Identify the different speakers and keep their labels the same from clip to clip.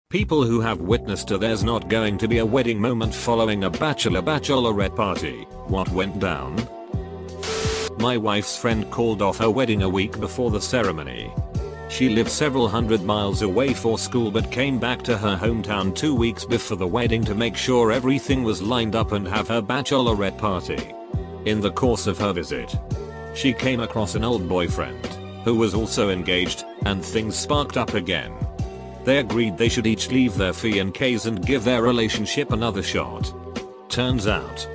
Speaker 1: People who have witnessed there's not going to be a wedding moment following a bachelorette party. What went down? My wife's friend called off her wedding a week before the ceremony. She lived several hundred miles away for school but came back to her hometown 2 weeks before the wedding to make sure everything was lined up and have her bachelorette party. In the course of her visit, she came across an old boyfriend who was also engaged, and things sparked up again. They agreed they should each leave their fiancés and give their relationship another shot. Turns out,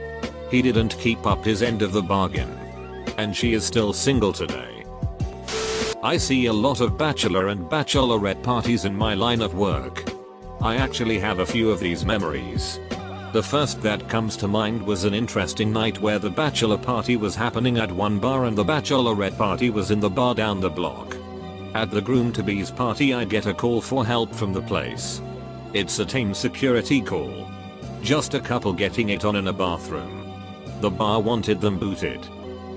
Speaker 1: he didn't keep up his end of the bargain, and she is still single today. I see a lot of bachelor and bachelorette parties in my line of work. I actually have a few of these memories. The first that comes to mind was an interesting night where the bachelor party was happening at one bar and the bachelorette party was in the bar down the block. At the groom-to-be's party I get a call for help from the place. It's a tame security call. Just a couple getting it on in a bathroom. The bar wanted them booted.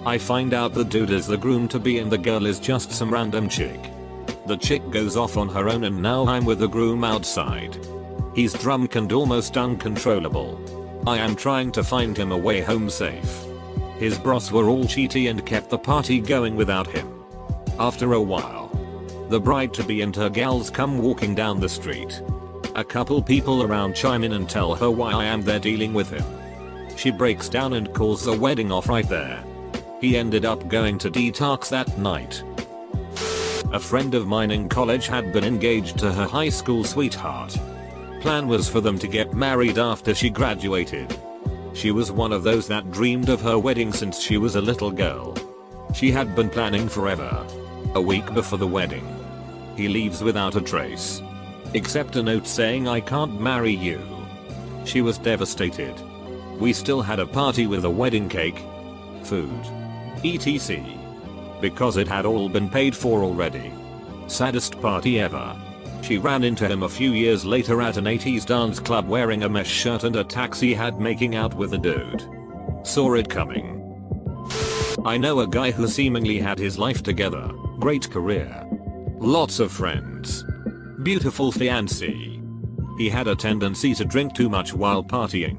Speaker 1: I find out the dude is the groom-to-be and the girl is just some random chick. The chick goes off on her own and now I'm with the groom outside. He's drunk and almost uncontrollable. I am trying to find him a way home safe. His bros were all cheaty and kept the party going without him. After a while, the bride-to-be and her gals come walking down the street. A couple people around chime in and tell her why I am there dealing with him. She breaks down and calls the wedding off right there. He ended up going to detox that night. A friend of mine in college had been engaged to her high school sweetheart. Plan was for them to get married after she graduated. She was one of those that dreamed of her wedding since she was a little girl. She had been planning forever. A week before the wedding, he leaves without a trace. Except a note saying I can't marry you. She was devastated. We still had a party with a wedding cake, food, etc. because it had all been paid for already. Saddest party ever. She ran into him a few years later at an 80s dance club wearing a mesh shirt and a taxi hat making out with a dude. Saw it coming. I know a guy who seemingly had his life together, great career, lots of friends, beautiful fiancée. He had a tendency to drink too much while partying.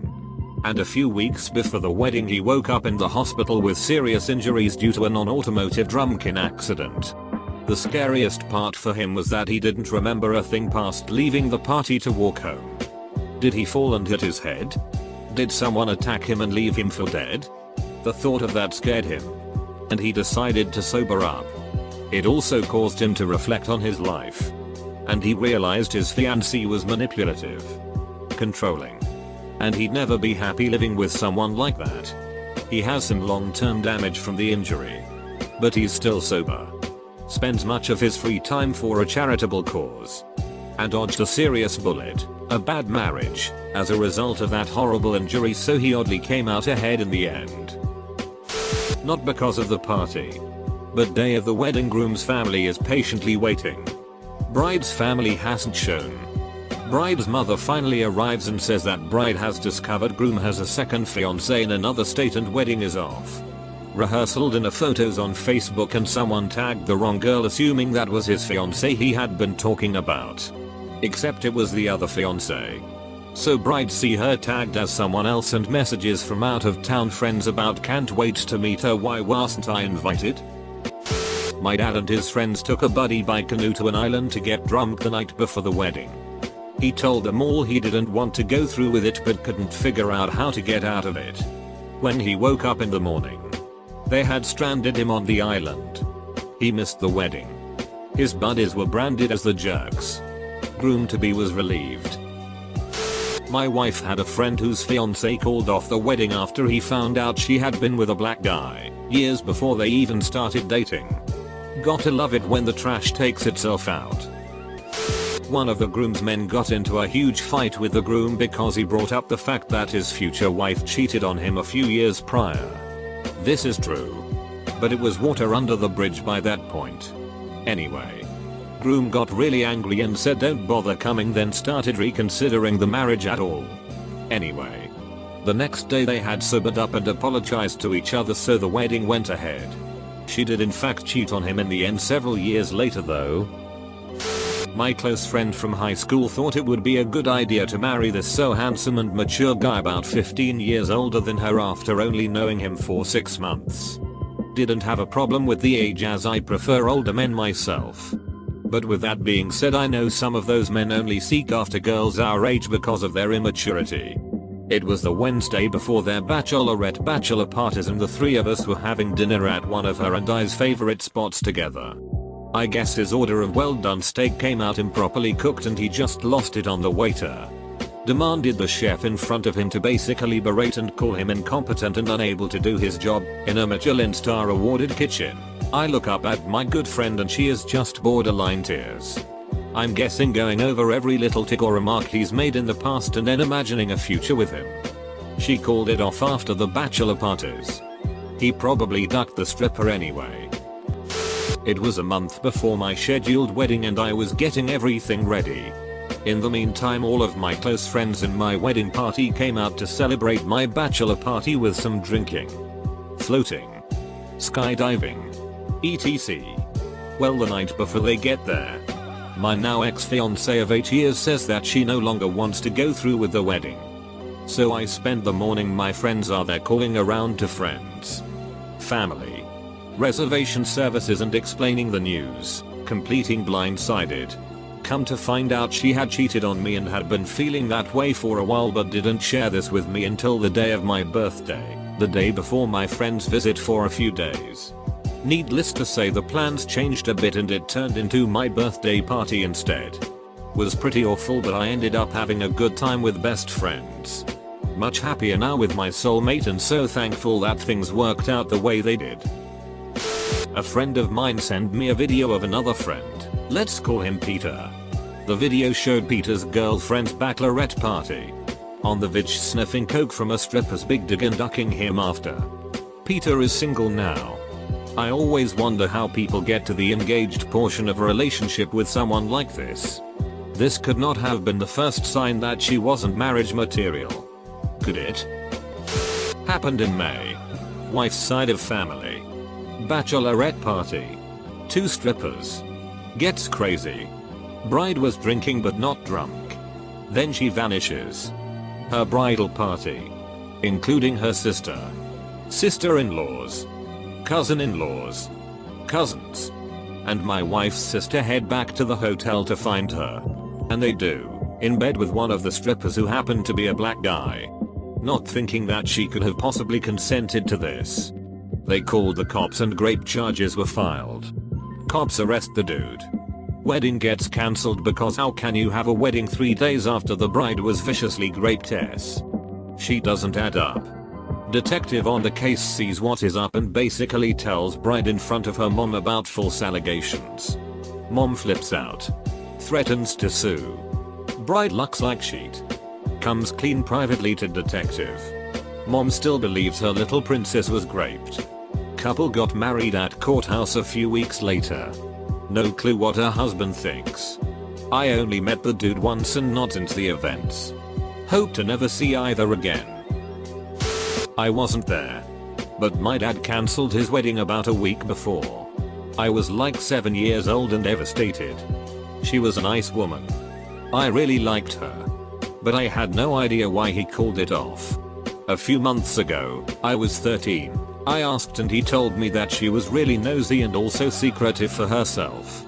Speaker 1: And a few weeks before the wedding he woke up in the hospital with serious injuries due to a non-automotive drunken accident. The scariest part for him was that he didn't remember a thing past leaving the party to walk home. Did he fall and hit his head? Did someone attack him and leave him for dead? The thought of that scared him, and he decided to sober up. It also caused him to reflect on his life. And he realized his fiancée was manipulative, controlling, and he'd never be happy living with someone like that. He has some long-term damage from the injury, but he's still sober. Spends much of his free time for a charitable cause. And dodged a serious bullet, a bad marriage, as a result of that horrible injury, so he oddly came out ahead in the end. Not because of the party, but day of the wedding, groom's family is patiently waiting. Bride's family hasn't shown. Bride's mother finally arrives and says that bride has discovered groom has a second fiancé in another state and wedding is off. Rehearsal dinner photos on Facebook and someone tagged the wrong girl assuming that was his fiancé he had been talking about. Except it was the other fiancé. So bride see her tagged as someone else and messages from out of town friends about can't wait to meet her, why wasn't I invited? My dad and his friends took a buddy bike canoe to an island to get drunk the night before the wedding. He told them all he didn't want to go through with it but couldn't figure out how to get out of it. When he woke up in the morning, they had stranded him on the island. He missed the wedding. His buddies were branded as the jerks. Groom-to-be was relieved. My wife had a friend whose fiancé called off the wedding after he found out she had been with a black guy, years before they even started dating. Gotta love it when the trash takes itself out. One of the groomsmen got into a huge fight with the groom because he brought up the fact that his future wife cheated on him a few years prior. This is true, but it was water under the bridge by that point. Anyway, groom got really angry and said don't bother coming, then started reconsidering the marriage at all. Anyway, the next day they had sobered up and apologized to each other, so the wedding went ahead. She did in fact cheat on him in the end several years later though. My close friend from high school thought it would be a good idea to marry this so handsome and mature guy about 15 years older than her after only knowing him for 6 months. Didn't have a problem with the age as I prefer older men myself. But with that being said, I know some of those men only seek after girls our age because of their immaturity. It was the Wednesday before their bachelor parties and the three of us were having dinner at one of her and I's favorite spots together. I guess his order of well done steak came out improperly cooked and he just lost it on the waiter. Demanded the chef in front of him to basically berate and call him incompetent and unable to do his job in a Michelin star awarded kitchen. I look up at my good friend and she is just borderline tears. I'm guessing going over every little tick or remark he's made in the past and then imagining a future with him. She called it off after the bachelor parties. He probably ducked the stripper anyway. It was a month before my scheduled wedding and I was getting everything ready. In the meantime, all of my close friends in my wedding party came out to celebrate my bachelor party with some drinking, floating, skydiving, etc. Well, the night before they get there, my now ex-fiancée of 8 years says that she no longer wants to go through with the wedding. So I spend the morning my friends are there calling around to friends, family, reservation services and explaining the news, completing blindsided. Come to find out she had cheated on me and had been feeling that way for a while but didn't share this with me until the day of my birthday, the day before my friend's visit for a few days. Needless to say, the plans changed a bit and it turned into my birthday party instead. Was pretty awful, but I ended up having a good time with best friends. Much happier now with my soulmate and so thankful that things worked out the way they did. A friend of mine sent me a video of another friend, let's call him Peter. The video showed Peter's girlfriend's bachelorette party. On the vid sniffing coke from a stripper's big dig and ducking him after. Peter is single now. I always wonder how people get to the engaged portion of a relationship with someone like this. This could not have been the first sign that she wasn't marriage material. Could it? Happened in May. Wife's side of family. Bachelorette party. 2 strippers. Gets crazy. Bride was drinking but not drunk. Then she vanishes. Her bridal party, including her sister, sister-in-laws, cousin-in-laws, cousins, and my wife's sister head back to the hotel to find her. And they do, in bed with one of the strippers who happened to be a black guy. Not thinking that she could have possibly consented to this. They called the cops and rape charges were filed. Cops arrest the dude. Wedding gets cancelled because how can you have a wedding 3 days after the bride was viciously raped? She doesn't add up. Detective on the case sees what is up and basically tells bride in front of her mom about false allegations. Mom flips out. Threatens to sue. Bride looks like sheet. Comes clean privately to detective. Mom still believes her little princess was raped. Couple got married at courthouse a few weeks later. No clue what her husband thinks. I only met the dude once and not since the events. Hope to never see either again. I wasn't there. But my dad cancelled his wedding about a week before. I was like 7 years old and devastated. She was a nice woman. I really liked her. But I had no idea why he called it off. A few months ago, I was 13. I asked and he told me that she was really nosy and also secretive for herself.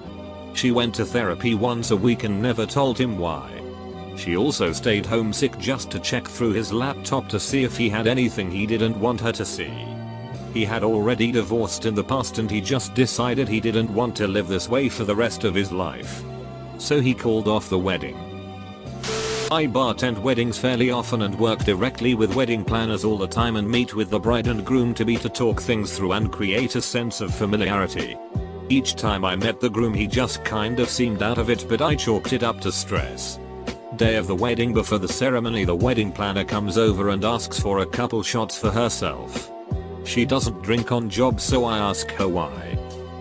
Speaker 1: She went to therapy once a week and never told him why. She also stayed home sick just to check through his laptop to see if he had anything he didn't want her to see. He had already divorced in the past and he just decided he didn't want to live this way for the rest of his life. So he called off the wedding. I bartend weddings fairly often and work directly with wedding planners all the time and meet with the bride and groom-to-be to talk things through and create a sense of familiarity. Each time I met the groom he just kind of seemed out of it, but I chalked it up to stress. Day of the wedding, before the ceremony, the wedding planner comes over and asks for a couple shots for herself. She doesn't drink on job, so I ask her why.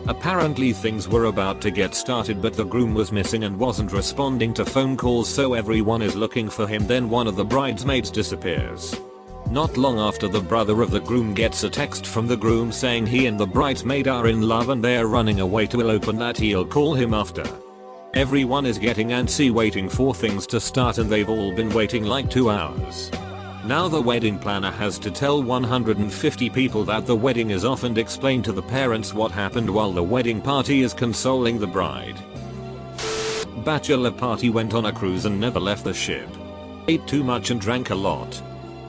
Speaker 1: Apparently things were about to get started but the groom was missing and wasn't responding to phone calls, so everyone is looking for him. Then one of the bridesmaids disappears. Not long after, the brother of the groom gets a text from the groom saying he and the bridesmaid are in love and they are running away to elope and that he'll call him after. Everyone is getting antsy waiting for things to start and they've all been waiting like 2 hours. Now the wedding planner has to tell 150 people that the wedding is off and explain to the parents what happened while the wedding party is consoling the bride. Bachelor party went on a cruise and never left the ship. Ate too much and drank a lot.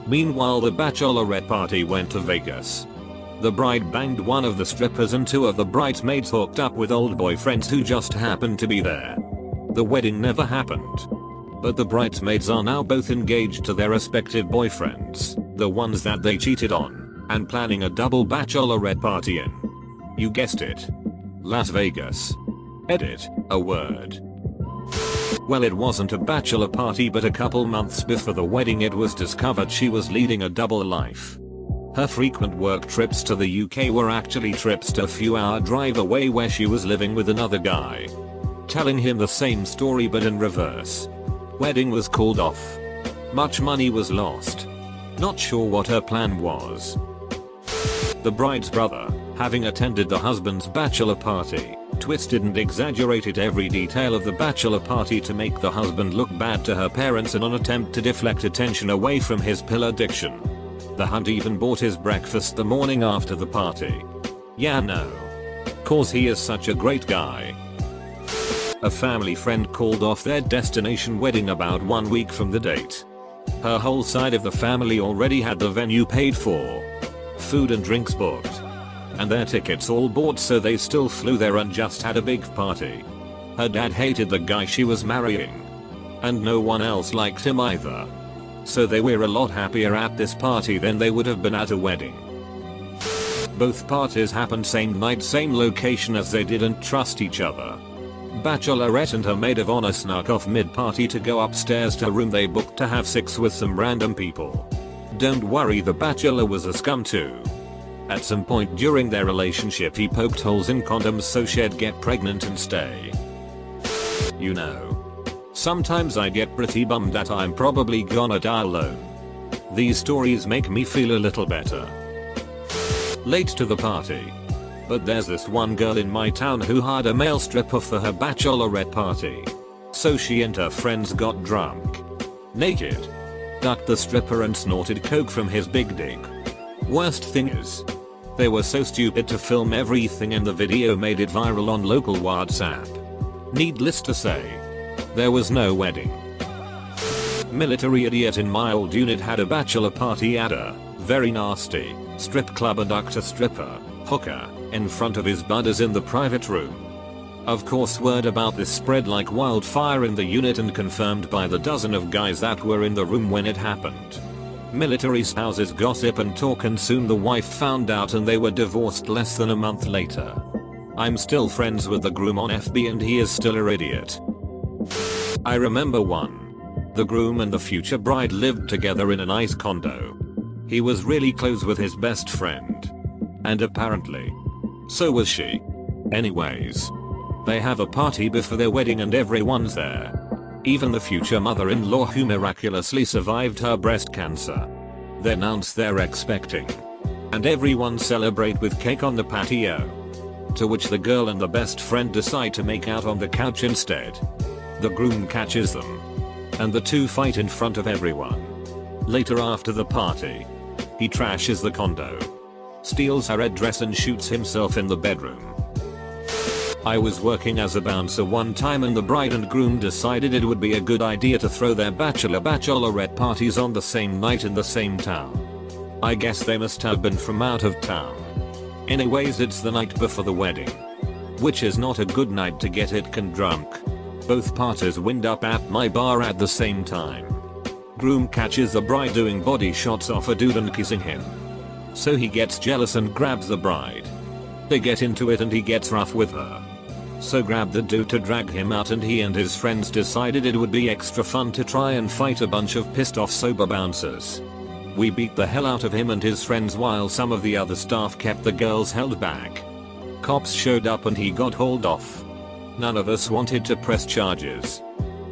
Speaker 1: Meanwhile the bachelorette party went to Vegas. The bride banged one of the strippers and 2 of the bridesmaids hooked up with old boyfriends who just happened to be there. The wedding never happened. But the bridesmaids are now both engaged to their respective boyfriends, the ones that they cheated on, and planning a double bachelorette party in, you guessed it, Las Vegas. Edit, a word. Well, it wasn't a bachelor party, but a couple months before the wedding it was discovered she was leading a double life. Her frequent work trips to the UK were actually trips to a few-hour drive away where she was living with another guy. Telling him the same story but in reverse. Wedding was called off. Much money was lost. Not sure what her plan was. The bride's brother, having attended the husband's bachelor party, twisted and exaggerated every detail of the bachelor party to make the husband look bad to her parents in an attempt to deflect attention away from his pill addiction. The hunt even bought his breakfast the morning after the party. Yeah, no. Cause he is such a great guy. A family friend called off their destination wedding about 1 week from the date. Her whole side of the family already had the venue paid for, food and drinks booked, and their tickets all bought, so they still flew there and just had a big party. Her dad hated the guy she was marrying, and no one else liked him either. So they were a lot happier at this party than they would have been at a wedding. Both parties happened same night, same location, as they didn't trust each other. Bachelorette and her maid of honor snuck off mid-party to go upstairs to a room they booked to have sex with some random people. Don't worry, the bachelor was a scum too. At some point during their relationship he poked holes in condoms so she'd get pregnant and stay. You know. Sometimes I get pretty bummed that I'm probably gonna die alone. These stories make me feel a little better. Late to the party. But there's this one girl in my town who hired a male stripper for her bachelorette party. So she and her friends got drunk. Naked. Ducked the stripper and snorted coke from his big dick. Worst thing is, they were so stupid to film everything and the video made it viral on local WhatsApp. Needless to say, there was no wedding. Military idiot in my old unit had a bachelor party at a very nasty strip club and ducked a stripper, hooker, in front of his buddies in the private room. Of course, word about this spread like wildfire in the unit and confirmed by the dozen of guys that were in the room when it happened. Military spouses gossip and talk, and soon the wife found out and they were divorced less than a month later. I'm still friends with the groom on FB and he is still an idiot. I remember one. The groom and the future bride lived together in a nice condo. He was really close with his best friend. And apparently, so was she. Anyways, they have a party before their wedding and everyone's there. Even the future mother-in-law, who miraculously survived her breast cancer. They announce they're expecting. And everyone celebrate with cake on the patio. To which the girl and the best friend decide to make out on the couch instead. The groom catches them. And the two fight in front of everyone. Later, after the party, he trashes the condo. Steals her red dress and shoots himself in the bedroom. I was working as a bouncer one time and the bride and groom decided it would be a good idea to throw their bachelorette parties on the same night in the same town. I guess they must have been from out of town. Anyways, it's the night before the wedding. Which is not a good night to get it drunk. Both parties wind up at my bar at the same time. Groom catches the bride doing body shots off a dude and kissing him. So he gets jealous and grabs the bride. They get into it and he gets rough with her. So grabbed the dude to drag him out, and he and his friends decided it would be extra fun to try and fight a bunch of pissed off sober bouncers. We beat the hell out of him and his friends while some of the other staff kept the girls held back. Cops showed up and he got hauled off. None of us wanted to press charges.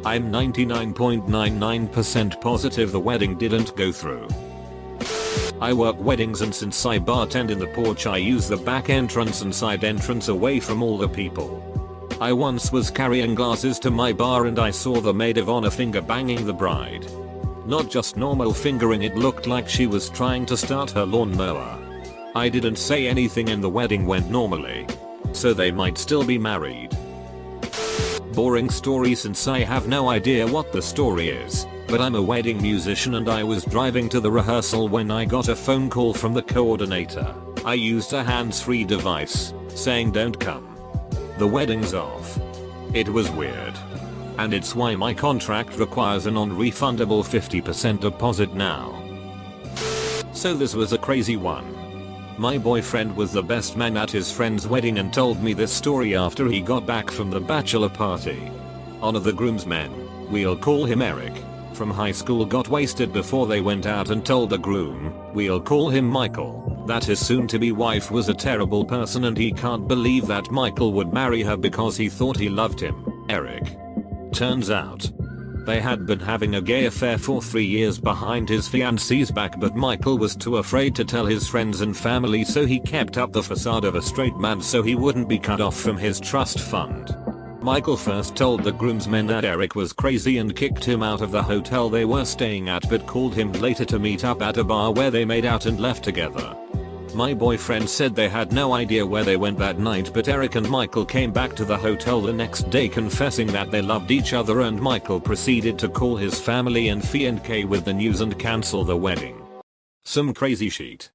Speaker 1: I'm 99.99% positive the wedding didn't go through. I work weddings, and since I bartend in the porch I use the back entrance and side entrance away from all the people. I once was carrying glasses to my bar and I saw the maid of honor finger banging the bride. Not just normal fingering, it looked like she was trying to start her lawnmower. I didn't say anything and the wedding went normally. So they might still be married. Boring story since I have no idea what the story is, but I'm a wedding musician and I was driving to the rehearsal when I got a phone call from the coordinator. I used a hands-free device, saying don't come. The wedding's off. It was weird. And it's why my contract requires a non-refundable 50% deposit now. So this was a crazy one. My boyfriend was the best man at his friend's wedding and told me this story after he got back from the bachelor party. One of the groomsmen, we'll call him Eric, from high school got wasted before they went out and told the groom, we'll call him Michael, that his soon-to-be wife was a terrible person and he can't believe that Michael would marry her because he thought he loved him, Eric. Turns out, they had been having a gay affair for 3 years behind his fiancee's back, but Michael was too afraid to tell his friends and family, so he kept up the facade of a straight man so he wouldn't be cut off from his trust fund. Michael first told the groomsmen that Eric was crazy and kicked him out of the hotel they were staying at, but called him later to meet up at a bar where they made out and left together. My boyfriend said they had no idea where they went that night, but Eric and Michael came back to the hotel the next day confessing that they loved each other, and Michael proceeded to call his family and fiancé with the news and cancel the wedding. Some crazy shit.